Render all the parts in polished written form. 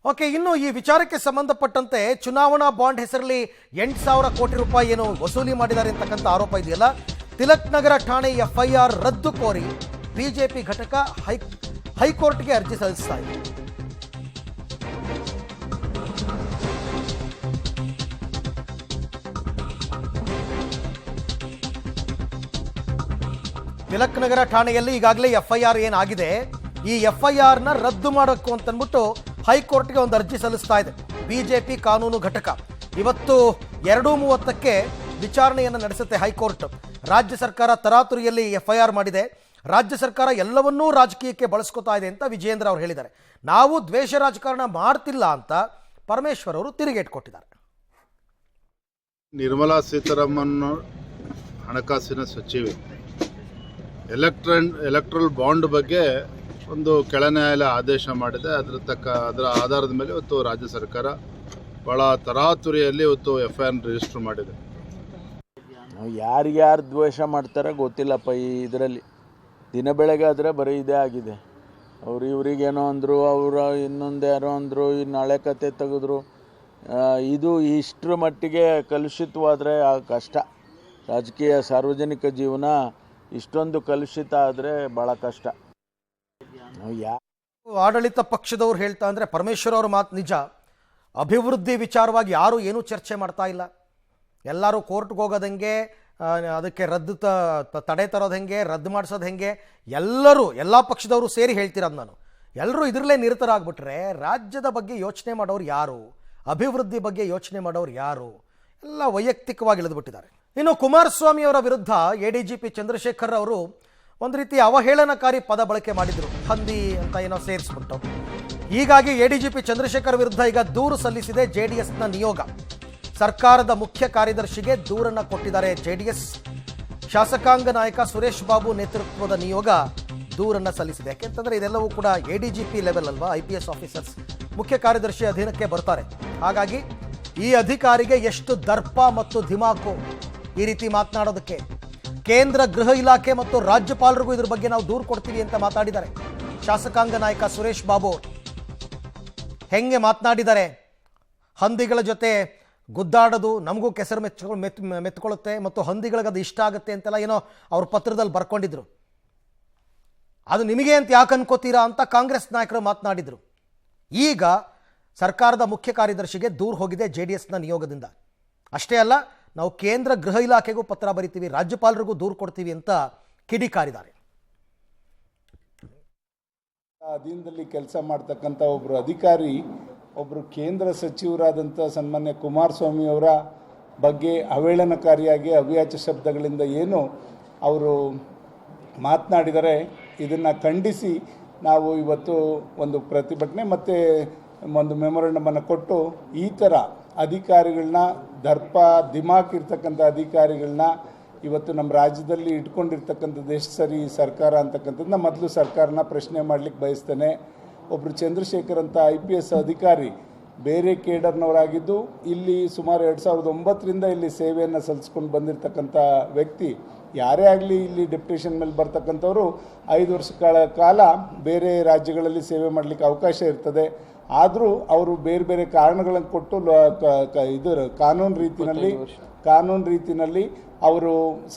Okay, ಇನ್ನು ಈ ವಿಚಾರಕ್ಕೆ ಸಂಬಂಧಪಟ್ಟಂತೆ ಚುನಾವಣಾ ಬಾಂಡ್ ಹೆಸರಲ್ಲಿ 8,000 ಕೋಟಿ ರೂಪಾಯಿ ಏನು ವಸೂಲಿ ಮಾಡಿದ್ದಾರೆ ಅಂತಕ್ಕಂಥ ಆರೋಪ ಇದೆಯಲ್ಲ, ತಿಲಕ್ ನಗರ ಠಾಣೆ ಎಫ್ಐಆರ್ ರದ್ದು ಕೋರಿ ಬಿಜೆಪಿ ಘಟಕ ಹೈಕೋರ್ಟ್ಗೆ ಅರ್ಜಿ ಸಲ್ಲಿಸ್ತಾ ಇದೆ. ತಿಲಕ್ ನಗರ ಠಾಣೆಯಲ್ಲಿ ಈಗಾಗಲೇ ಎಫ್ಐಆರ್ ಏನಾಗಿದೆ, ಈ ಎಫ್ಐಆರ್ನ ರದ್ದು ಮಾಡೋಕ್ಕೂ ಅಂತಂದ್ಬಿಟ್ಟು ಹೈಕೋರ್ಟ್ಗೆ ಒಂದು ಅರ್ಜಿ ಸಲ್ಲಿಸ್ತಾ ಇದೆ ಬಿಜೆಪಿ ಕಾನೂನು ಘಟಕ. ಇವತ್ತು 2:30ಕ್ಕೆ ವಿಚಾರಣೆಯನ್ನು ನಡೆಸುತ್ತೆ ಹೈಕೋರ್ಟ್. ರಾಜ್ಯ ಸರ್ಕಾರ ತರಾತುರಿಯಲ್ಲಿ ಎಫ್ಐಆರ್ ಮಾಡಿದೆ. ರಾಜ್ಯ ಸರ್ಕಾರ ಎಲ್ಲವನ್ನೂ ರಾಜಕೀಯಕ್ಕೆ ಬಳಸ್ಕೊತಾ ಇದೆ ಅಂತ ವಿಜಯೇಂದ್ರ ಅವರು ಹೇಳಿದ್ದಾರೆ. ನಾವು ದ್ವೇಷ ರಾಜಕಾರಣ ಮಾಡ್ತಿಲ್ಲ ಅಂತ ಪರಮೇಶ್ವರ್ ಅವರು ತಿರುಗೇಟು ಕೊಟ್ಟಿದ್ದಾರೆ. ನಿರ್ಮಲಾ ಸೀತಾರಾಮನ್ ಹಣಕಾಸಿನ ಸಚಿವೆ ಎಲೆಕ್ಟ್ರಲ್ ಬಾಂಡ್ ಬಗ್ಗೆ ಒಂದು ಕೆಳ ನ್ಯಾಯಾಲಯ ಆದೇಶ ಮಾಡಿದೆ. ಅದರ ಆಧಾರದ ಮೇಲೆ ಇವತ್ತು ರಾಜ್ಯ ಸರ್ಕಾರ ಭಾಳ ತರಾತುರಿಯಲ್ಲಿ ಇವತ್ತು ಎಫ್ಐಆರ್ ರಿಜಿಸ್ಟರ್ ಮಾಡಿದೆ. ಯಾರ್ಯಾರು ದ್ವೇಷ ಮಾಡ್ತಾರೆ ಗೊತ್ತಿಲ್ಲಪ್ಪ. ಈ ಇದರಲ್ಲಿ ದಿನ ಬೆಳಗ್ಗೆ ಆದರೆ ಬರೀ ಇದೇ ಆಗಿದೆ. ಅವರು ಇವ್ರಿಗೇನೋ ಅಂದರು, ಅವರು ಇನ್ನೊಂದು ಯಾರೋ ಅಂದರು, ನಾಳೆ ಕತೆ ತೆಗೆದ್ರು. ಇದು ಇಷ್ಟರ ಮಟ್ಟಿಗೆ ಕಲುಷಿತವಾದರೆ ಕಷ್ಟ. ರಾಜಕೀಯ ಸಾರ್ವಜನಿಕ ಜೀವನ ಇಷ್ಟೊಂದು ಕಲುಷಿತ ಆದರೆ ಭಾಳ ಕಷ್ಟ. ಆಡಳಿತ ಪಕ್ಷದವ್ರು ಹೇಳ್ತಾ ಅಂದರೆ ಪರಮೇಶ್ವರ್ ಅವ್ರ ಮಾತು ನಿಜ. ಅಭಿವೃದ್ಧಿ ವಿಚಾರವಾಗಿ ಯಾರೂ ಏನೂ ಚರ್ಚೆ ಮಾಡ್ತಾ ಇಲ್ಲ. ಎಲ್ಲರೂ ಕೋರ್ಟ್ಗೆ ಹೋಗೋದು ಅದಕ್ಕೆ ರದ್ದು ತಡೆ ತರೋದು ಹೆಂಗೆ, ರದ್ದು ಮಾಡಿಸೋದು ಹೆಂಗೆ, ಎಲ್ಲ ಪಕ್ಷದವರು ಸೇರಿ ಹೇಳ್ತಿರೋದು ನಾನು. ಎಲ್ಲರೂ ಇದರಲ್ಲೇ ನಿರತರಾಗ್ಬಿಟ್ರೆ ರಾಜ್ಯದ ಬಗ್ಗೆ ಯೋಚನೆ ಮಾಡೋರು ಯಾರು, ಅಭಿವೃದ್ಧಿ ಬಗ್ಗೆ ಯೋಚನೆ ಮಾಡೋರು ಯಾರು? ಎಲ್ಲ ವೈಯಕ್ತಿಕವಾಗಿ ಇಳಿದುಬಿಟ್ಟಿದ್ದಾರೆ. ಇನ್ನು ಕುಮಾರಸ್ವಾಮಿ ಅವರ ವಿರುದ್ಧ ಎಡಿಜಿಪಿ ಚಂದ್ರಶೇಖರ್ ಅವರು ಒಂದು ರೀತಿ ಅವಹೇಳನಕಾರಿ ಪದ ಬಳಕೆ ಮಾಡಿದರು, ಹಂದಿ ಅಂತ ಏನೋ ಸೇರಿಸ್ಬಿಟ್ಟು. ಹೀಗಾಗಿ ಎಡಿಜಿಪಿ ಚಂದ್ರಶೇಖರ್ ವಿರುದ್ಧ ಈಗ ದೂರು ಸಲ್ಲಿಸಿದೆ ಜೆಡಿಎಸ್ನ ನಿಯೋಗ. ಸರ್ಕಾರದ ಮುಖ್ಯ ಕಾರ್ಯದರ್ಶಿಗೆ ದೂರನ್ನು ಕೊಟ್ಟಿದ್ದಾರೆ ಜೆಡಿಎಸ್. ಶಾಸಕಾಂಗ ನಾಯಕ ಸುರೇಶ್ ಬಾಬು ನೇತೃತ್ವದ ನಿಯೋಗ ದೂರನ್ನು ಸಲ್ಲಿಸಿದೆ. ಯಾಕೆಂತಂದರೆ ಇದೆಲ್ಲವೂ ಕೂಡ ಎಡಿಜಿಪಿ ಲೆವೆಲ್ ಅಲ್ವಾ, IPS ಆಫೀಸರ್ಸ್ ಮುಖ್ಯ ಕಾರ್ಯದರ್ಶಿ ಅಧೀನಕ್ಕೆ ಬರ್ತಾರೆ. ಹಾಗಾಗಿ ಈ ಅಧಿಕಾರಿಗೆ ಎಷ್ಟು ದರ್ಪ ಮತ್ತು ಧಿಮಾಕು ಈ ರೀತಿ ಮಾತನಾಡೋದಕ್ಕೆ. ಕೇಂದ್ರ ಗೃಹ ಇಲಾಖೆ ಮತ್ತು ರಾಜ್ಯಪಾಲರಿಗೂ ಇದ್ರ ಬಗ್ಗೆ ನಾವು ದೂರು ಕೊಡ್ತೀವಿ ಅಂತ ಮಾತಾಡಿದ್ದಾರೆ ಶಾಸಕಾಂಗ ನಾಯಕ ಸುರೇಶ್ ಬಾಬು. ಹೆಂಗೆ ಮಾತನಾಡಿದ್ದಾರೆ, ಹಂದಿಗಳ ಜೊತೆ ಗುದ್ದಾಡೋದು ನಮಗೂ ಕೆಸರು ಮೆತ್ಕೊಳ್ಳುತ್ತೆ ಮತ್ತು ಹಂದಿಗಳಿಗದು ಇಷ್ಟ ಆಗುತ್ತೆ ಅಂತೆಲ್ಲ ಏನೋ ಅವ್ರ ಪತ್ರದಲ್ಲಿ ಬರ್ಕೊಂಡಿದ್ರು. ಅದು ನಿಮಗೆ ಅಂತ ಯಾಕೆ ಅನ್ಕೋತೀರಾ ಅಂತ ಕಾಂಗ್ರೆಸ್ ನಾಯಕರು ಮಾತನಾಡಿದರು. ಈಗ ಸರ್ಕಾರದ ಮುಖ್ಯ ಕಾರ್ಯದರ್ಶಿಗೆ ದೂರು ಹೋಗಿದೆ ಜೆಡಿಎಸ್ನ ನಿಯೋಗದಿಂದ. ಅಷ್ಟೇ ಅಲ್ಲ, ನಾವು ಕೇಂದ್ರ ಗೃಹ ಇಲಾಖೆಗೂ ಪತ್ರ ಬರಿತೀವಿ, ರಾಜ್ಯಪಾಲರಿಗೂ ದೂರು ಕೊಡ್ತೀವಿ ಅಂತ ಕಿಡಿಕಾರಿದ್ದಾರೆ. ಅಧೀನದಲ್ಲಿ ಕೆಲಸ ಮಾಡ್ತಕ್ಕಂಥ ಒಬ್ಬರು ಅಧಿಕಾರಿ, ಒಬ್ಬರು ಕೇಂದ್ರ ಸಚಿವರಾದಂಥ ಸನ್ಮಾನ್ಯ ಕುಮಾರಸ್ವಾಮಿ ಅವರ ಬಗ್ಗೆ ಅವೇಳನಕಾರಿಯಾಗಿ ಅವ್ಯಾಚ ಶಬ್ದಗಳಿಂದ ಏನು ಅವರು ಮಾತನಾಡಿದರೆ, ಇದನ್ನು ಖಂಡಿಸಿ ನಾವು ಇವತ್ತು ಒಂದು ಪ್ರತಿಭಟನೆ ಮತ್ತು ಒಂದು ಮೆಮೊರಂಡಮನ್ನು ಕೊಟ್ಟು ಈ ಥರ ಅಧಿಕಾರಿಗಳನ್ನ, ದರ್ಪ ದಿಮಾಕ್ ಇರ್ತಕ್ಕಂಥ ಅಧಿಕಾರಿಗಳನ್ನ ಇವತ್ತು ನಮ್ಮ ರಾಜ್ಯದಲ್ಲಿ ಇಟ್ಕೊಂಡಿರ್ತಕ್ಕಂಥದ್ದು ಎಷ್ಟು ಸರಿ ಸರ್ಕಾರ ಅಂತಕ್ಕಂಥದ್ದನ್ನ ಮೊದಲು ಸರ್ಕಾರನ ಪ್ರಶ್ನೆ ಮಾಡಲಿಕ್ಕೆ ಬಯಸ್ತೇನೆ. ಒಬ್ಬರು ಚಂದ್ರಶೇಖರ್ ಅಂತ IPS ಅಧಿಕಾರಿ ಬೇರೆ ಕೇಡರ್ನವರಾಗಿದ್ದು ಇಲ್ಲಿ ಸುಮಾರು 2009ರಿಂದ ಇಲ್ಲಿ ಸೇವೆಯನ್ನು ಸಲ್ಲಿಸ್ಕೊಂಡು ಬಂದಿರತಕ್ಕಂಥ ವ್ಯಕ್ತಿ. ಯಾರೇ ಆಗಲಿ ಇಲ್ಲಿ ಡೆಪ್ಯುಟೇಷನ್ ಮೇಲೆ ಬರ್ತಕ್ಕಂಥವ್ರು 5 ವರ್ಷಗಳ ಕಾಲ ಬೇರೆ ರಾಜ್ಯಗಳಲ್ಲಿ ಸೇವೆ ಮಾಡಲಿಕ್ಕೆ ಅವಕಾಶ ಇರ್ತದೆ. ಆದರೂ ಅವರು ಬೇರೆ ಬೇರೆ ಕಾರಣಗಳನ್ನು ಕೊಟ್ಟು ಕಾನೂನು ರೀತಿಯಲ್ಲಿ ಅವರು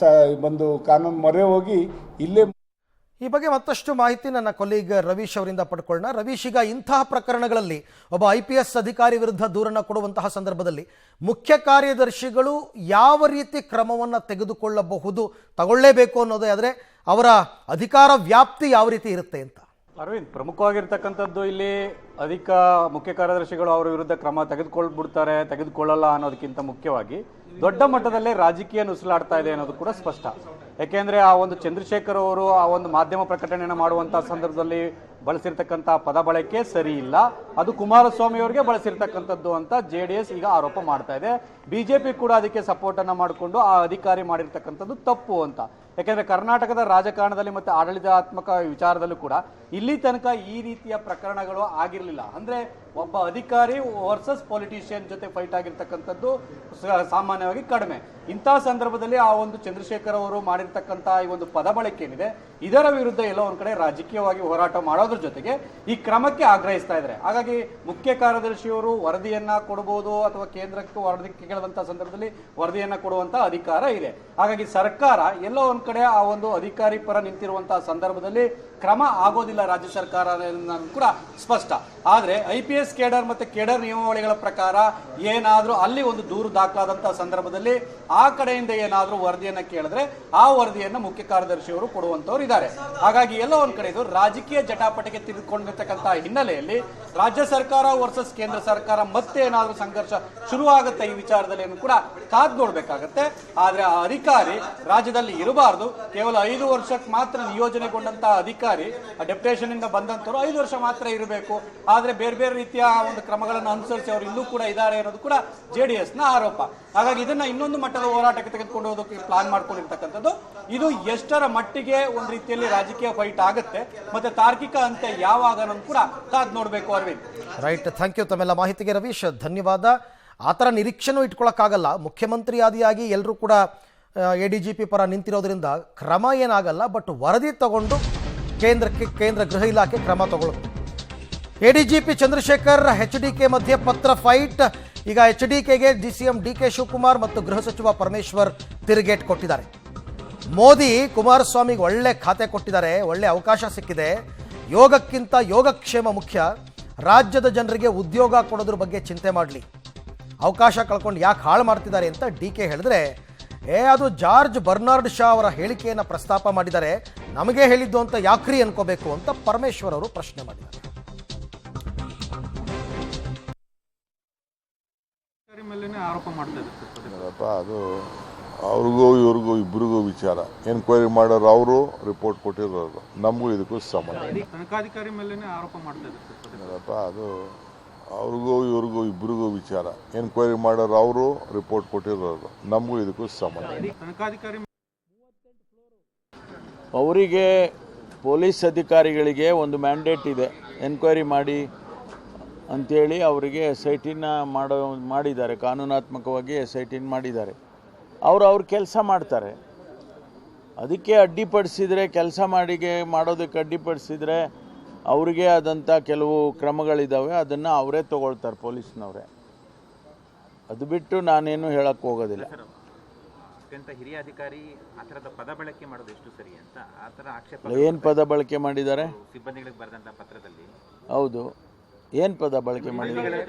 ಬಂದು ಕಾನೂನು ಮೊರೆ ಹೋಗಿ ಇಲ್ಲೇ. ಈ ಬಗ್ಗೆ ಮತ್ತಷ್ಟು ಮಾಹಿತಿ ನನ್ನ ಕೊಲೀಗ್ ರವೀಶ್ ಅವರಿಂದ ಪಡ್ಕೊಳ್ಳೋಣ. ರವೀಶ್, ಈಗ ಇಂತಹ ಪ್ರಕರಣಗಳಲ್ಲಿ ಒಬ್ಬ IPS ಅಧಿಕಾರಿ ವಿರುದ್ಧ ದೂರನ್ನು ಕೊಡುವಂತಹ ಸಂದರ್ಭದಲ್ಲಿ ಮುಖ್ಯ ಕಾರ್ಯದರ್ಶಿಗಳು ಯಾವ ರೀತಿ ಕ್ರಮವನ್ನು ತಗೊಳ್ಳೇಬೇಕು ಅನ್ನೋದೇ ಆದರೆ ಅವರ ಅಧಿಕಾರ ವ್ಯಾಪ್ತಿ ಯಾವ ರೀತಿ ಇರುತ್ತೆ ಅಂತ? ಅರವಿಂದ್, ಪ್ರಮುಖವಾಗಿರ್ತಕ್ಕಂಥದ್ದು ಇಲ್ಲಿ ಮುಖ್ಯ ಕಾರ್ಯದರ್ಶಿಗಳು ಅವರ ವಿರುದ್ಧ ಕ್ರಮ ತೆಗೆದುಕೊಳ್ಳಲ್ಲ ಅನ್ನೋದಕ್ಕಿಂತ ಮುಖ್ಯವಾಗಿ ದೊಡ್ಡ ಮಟ್ಟದಲ್ಲೇ ರಾಜಕೀಯ ನುಸುಳಾಡ್ತಾ ಇದೆ ಅನ್ನೋದು ಕೂಡ ಸ್ಪಷ್ಟ. ಯಾಕೆಂದ್ರೆ ಆ ಒಂದು ಚಂದ್ರಶೇಖರ್ ಅವರು ಆ ಒಂದು ಮಾಧ್ಯಮ ಪ್ರಕಟಣೆಯನ್ನು ಮಾಡುವಂತಹ ಸಂದರ್ಭದಲ್ಲಿ ಬಳಸಿರ್ತಕ್ಕಂಥ ಪದ ಬಳಕೆ ಸರಿ ಇಲ್ಲ, ಅದು ಕುಮಾರಸ್ವಾಮಿ ಅವರಿಗೆ ಬಳಸಿರ್ತಕ್ಕಂಥದ್ದು ಅಂತ JDS ಈಗ ಆರೋಪ ಮಾಡ್ತಾ ಇದೆ. BJP ಕೂಡ ಅದಕ್ಕೆ ಸಪೋರ್ಟ್ ಅನ್ನ ಮಾಡಿಕೊಂಡು ಆ ಅಧಿಕಾರಿ ಮಾಡಿರ್ತಕ್ಕಂಥದ್ದು ತಪ್ಪು ಅಂತ. ಯಾಕೆಂದ್ರೆ ಕರ್ನಾಟಕದ ರಾಜಕಾರಣದಲ್ಲಿ ಮತ್ತು ಆಡಳಿತಾತ್ಮಕ ವಿಚಾರದಲ್ಲೂ ಕೂಡ ಇಲ್ಲಿ ತನಕ ಈ ರೀತಿಯ ಪ್ರಕರಣಗಳು ಆಗಿರಲಿಲ್ಲ. ಅಂದ್ರೆ ಒಬ್ಬ ಅಧಿಕಾರಿ ವರ್ಸಸ್ ಪೊಲಿಟಿಷಿಯನ್ ಜೊತೆ ಫೈಟ್ ಆಗಿರ್ತಕ್ಕಂಥದ್ದು ಸಾಮಾನ್ಯವಾಗಿ ಕಡಿಮೆ. ಇಂತಹ ಸಂದರ್ಭದಲ್ಲಿ ಆ ಒಂದು ಚಂದ್ರಶೇಖರ್ ಅವರು ಮಾಡಿರ್ತಕ್ಕಂಥ ಈ ಒಂದು ಪದ ಬಳಕೆ ಏನಿದೆ ಇದರ ವಿರುದ್ಧ ಎಲ್ಲೋ ಒಂದ್ ಕಡೆ ರಾಜಕೀಯವಾಗಿ ಹೋರಾಟ ಮಾಡೋದ್ರ ಜೊತೆಗೆ ಈ ಕ್ರಮಕ್ಕೆ ಆಗ್ರಹಿಸ್ತಾ ಇದ್ದಾರೆ. ಹಾಗಾಗಿ ಮುಖ್ಯ ಕಾರ್ಯದರ್ಶಿಯವರು ವರದಿಯನ್ನ ಕೊಡಬಹುದು ಅಥವಾ ಕೇಂದ್ರಕ್ಕೆ ವರದಿ ಕೇಳಿದಂತಹ ಸಂದರ್ಭದಲ್ಲಿ ವರದಿಯನ್ನ ಕೊಡುವಂತ ಅಧಿಕಾರ ಇದೆ. ಹಾಗಾಗಿ ಸರ್ಕಾರ ಎಲ್ಲೋ ಒಂದ್ ಕಡೆ ಆ ಒಂದು ಅಧಿಕಾರಿ ಪರ ನಿಂತಿರುವಂತಹ ಸಂದರ್ಭದಲ್ಲಿ ಕ್ರಮ ಆಗೋದಿಲ್ಲ ರಾಜ್ಯ ಸರ್ಕಾರ ಕೂಡ ಸ್ಪಷ್ಟ. ಆದ್ರೆ IPS ಕೇಡರ್ ಮತ್ತೆ ಕೇಡರ್ ನಿಯಮಾವಳಿಗಳ ಪ್ರಕಾರ ಏನಾದ್ರೂ ಅಲ್ಲಿ ಒಂದು ದೂರು ದಾಖಲಾದಂತಹ ಸಂದರ್ಭದಲ್ಲಿ ಆ ಕಡೆಯಿಂದ ಏನಾದ್ರೂ ವರದಿಯನ್ನ ಕೇಳಿದ್ರೆ ಆ ವರದಿಯನ್ನ ಮುಖ್ಯ ಕಾರ್ಯದರ್ಶಿಯವರು ಕೊಡುವಂತವ್ರು ಇದ್ದಾರೆ. ಹಾಗಾಗಿ ಎಲ್ಲೋ ಒಂದ್ ಕಡೆ ಇದು ರಾಜಕೀಯ ಜಟಾಪಟಿಗೆ ತಿರುಗಿಕೊಂಡಿರ್ತಕ್ಕಂತಹ ಹಿನ್ನೆಲೆಯಲ್ಲಿ ರಾಜ್ಯ ಸರ್ಕಾರ ವರ್ಸಸ್ ಕೇಂದ್ರ ಸರ್ಕಾರ ಮತ್ತೆ ಏನಾದ್ರೂ ಸಂಘರ್ಷ ಶುರುವಾಗುತ್ತೆ ಈ ವಿಚಾರದಲ್ಲಿ ಕೂಡ ಕಾದ್ ನೋಡ್ಬೇಕಾಗತ್ತೆ. ಆದ್ರೆ ಆ ಅಧಿಕಾರಿ ರಾಜ್ಯದಲ್ಲಿ ಇರಬಾರದು. ಕೇವಲ 5 ವರ್ಷಕ್ಕೆ ಮಾತ್ರ ನಿಯೋಜನೆಗೊಂಡಂತಹ ಅಧಿಕಾರಿ ಡೆಪ್ಯುಟೇಷನ್ ಇಂದ ಬಂದಂತವರು 5 ವರ್ಷ ಮಾತ್ರ ಇರಬೇಕು. ಆದ್ರೆ ಬೇರೆ ಬೇರೆ ರೀತಿಯ ಒಂದು ಕ್ರಮಗಳನ್ನು ಅನುಸರಿಸಿ ಅವರು ಇನ್ನೂ ಕೂಡ ಇದ್ದಾರೆ ಅನ್ನೋದು ಕೂಡ JDS ನ ಆರೋಪ. ಹಾಗಾಗಿ ಇದನ್ನ ಇನ್ನೊಂದು ಮಟ್ಟದ ಹೋರಾಟಕ್ಕೆ ತೆಗೆದುಕೊಂಡು ಹೋಗೋದಕ್ಕೆ ಪ್ಲಾನ್ ಮಾಡ್ಕೊಂಡಿರ್ತಕ್ಕಂಥದ್ದು. ಇದು ಎಷ್ಟರ ಮಟ್ಟಿಗೆ ಒಂದು ರೀತಿಯಲ್ಲಿ ರಾಜಕೀಯ ಫೈಟ್ ಆಗುತ್ತೆ ಮತ್ತೆ ತಾರ್ಕಿಕ ಅಂತ್ಯ ಯಾವಾಗ ಅನ್ನೋದು ಕೂಡ ಕಾದ್ ನೋಡ್ಬೇಕು. ಅರವಿಂದ್, ರೈಟ್, ಥ್ಯಾಂಕ್ ಯು ತಮ್ಮೆಲ್ಲ ಮಾಹಿತಿಗೆ ರವೀಶ್, ಧನ್ಯವಾದ. ಆ ಥರ ನಿರೀಕ್ಷೆನೂ ಇಟ್ಕೊಳ್ಳೋಕ್ಕಾಗಲ್ಲ. ಮುಖ್ಯಮಂತ್ರಿ ಆದಿಯಾಗಿ ಎಲ್ಲರೂ ಕೂಡ ADGP ಪರ ನಿಂತಿರೋದ್ರಿಂದ ಕ್ರಮ ಏನಾಗಲ್ಲ. ಬಟ್ ವರದಿ ತಗೊಂಡು ಕೇಂದ್ರ ಗೃಹ ಇಲಾಖೆ ಕ್ರಮ ತಗೊಳ್ಳುತ್ತೆ. ADGP ಚಂದ್ರಶೇಖರ್ HDK ಮಧ್ಯೆ ಪತ್ರ ಫೈಟ್. ಈಗ HDKಗೆ DCM DK ಶಿವಕುಮಾರ್ ಮತ್ತು ಗೃಹ ಸಚಿವ ಪರಮೇಶ್ವರ್ ತಿರುಗೇಟ್ ಕೊಟ್ಟಿದ್ದಾರೆ. ಮೋದಿ ಕುಮಾರಸ್ವಾಮಿಗೆ ಒಳ್ಳೆ ಖಾತೆ ಕೊಟ್ಟಿದ್ದಾರೆ, ಒಳ್ಳೆ ಅವಕಾಶ ಸಿಕ್ಕಿದೆ. ಯೋಗಕ್ಕಿಂತ ಯೋಗಕ್ಷೇಮ ಮುಖ್ಯ. ರಾಜ್ಯದ ಜನರಿಗೆ ಉದ್ಯೋಗ ಕೊಡೋದ್ರ ಬಗ್ಗೆ ಚಿಂತೆ ಮಾಡಲಿ, ಅವಕಾಶ ಕಳ್ಕೊಂಡು ಯಾಕೆ ಹಾಳು ಮಾಡ್ತಿದ್ದಾರೆ ಅಂತ DK ಹೇಳಿದ್ರೆ, ಅದು ಜಾರ್ಜ್ ಬರ್ನಾರ್ಡ್ ಶಾ ಅವರ ಹೇಳಿಕೆಯನ್ನು ಪ್ರಸ್ತಾಪ ಮಾಡಿದ್ದಾರೆ. ನಮಗೆ ಹೇಳಿದ್ದು ಅಂತ ಯಾಕ್ರಿ ಅನ್ಕೋಬೇಕು ಅಂತ ಪರಮೇಶ್ವರ್ ಅವರು ಪ್ರಶ್ನೆ ಮಾಡಿದ್ದಾರೆ. ಆರೋಪ ಮಾಡ್ತಾ ಇದ್ದಾರೆ ಅದು ಅವ್ರಿಗೂ ಇವ್ರಿಗೂ ಇಬ್ಬರಿಗೂ ವಿಚಾರ. ಎನ್ಕ್ವೈರಿ ಮಾಡೋರು ಅವರು, ರಿಪೋರ್ಟ್ ಕೊಟ್ಟಿರೋರು. ನಮಗೂ ಇದಕ್ಕೂ ಸಂಬಂಧ. ತನಿಖಾಧಿಕಾರಿ ಮೇಲೆ ಆರೋಪ ಮಾಡ್ತಾ ಇದ್ದಾರೆ ಅದು ಅವ್ರಿಗೂ ಇವ್ರಿಗೂ ಇಬ್ಬರಿಗೂ ವಿಚಾರ. ಎನ್ಕ್ವೈರಿ ಮಾಡೋರು ಅವರು, ರಿಪೋರ್ಟ್ ಕೊಟ್ಟಿರೋರು. ನಮಗೂ ಇದಕ್ಕೂ ಸಂಬಂಧ. ತನಿಖಾಧಿಕಾರಿ ಅವರಿಗೆ ಪೊಲೀಸ್ ಅಧಿಕಾರಿಗಳಿಗೆ ಒಂದು ಮ್ಯಾಂಡೇಟ್ ಇದೆ, ಎನ್ಕ್ವೈರಿ ಮಾಡಿ ಅಂಥೇಳಿ ಅವರಿಗೆ SIT ಮಾಡಿದ್ದಾರೆ. ಕಾನೂನಾತ್ಮಕವಾಗಿ SIT ಮಾಡಿದ್ದಾರೆ. ಅವ್ರ ಕೆಲಸ ಮಾಡ್ತಾರೆ. ಅದಕ್ಕೆ ಅಡ್ಡಿಪಡಿಸಿದರೆ, ಕೆಲಸ ಮಾಡೋದಕ್ಕೆ ಅಡ್ಡಿಪಡಿಸಿದರೆ ಅವರಿಗೆ ಆದಂಥ ಕೆಲವು ಕ್ರಮಗಳಿದ್ದಾವೆ. ಅದನ್ನು ಅವರೇ ತಗೊಳ್ತಾರೆ, ಪೊಲೀಸ್ನವರೇ. ಅದು ಬಿಟ್ಟು ನಾನೇನು ಹೇಳಕ್ಕೆ ಹೋಗೋದಿಲ್ಲ. ಅತ್ಯಂತ ಹಿರಿಯ ಅಧಿಕಾರಿ ಆ ಥರದ ಪದ ಬಳಕೆ ಮಾಡೋದು ಎಷ್ಟು ಸರಿ ಅಂತ ಆ ಥರ ಆಕ್ಷೇಪ. ಏನು ಪದ ಬಳಕೆ ಮಾಡಿದ್ದಾರೆ? ಸಿಬ್ಬಂದಿಗಳಿಗೆ ಬರೆದಂಥ ಪತ್ರದಲ್ಲಿ. ಹೌದು, ಏನು ಪದ ಬಳಕೆ ಮಾಡಿದ್ದಾರೆ?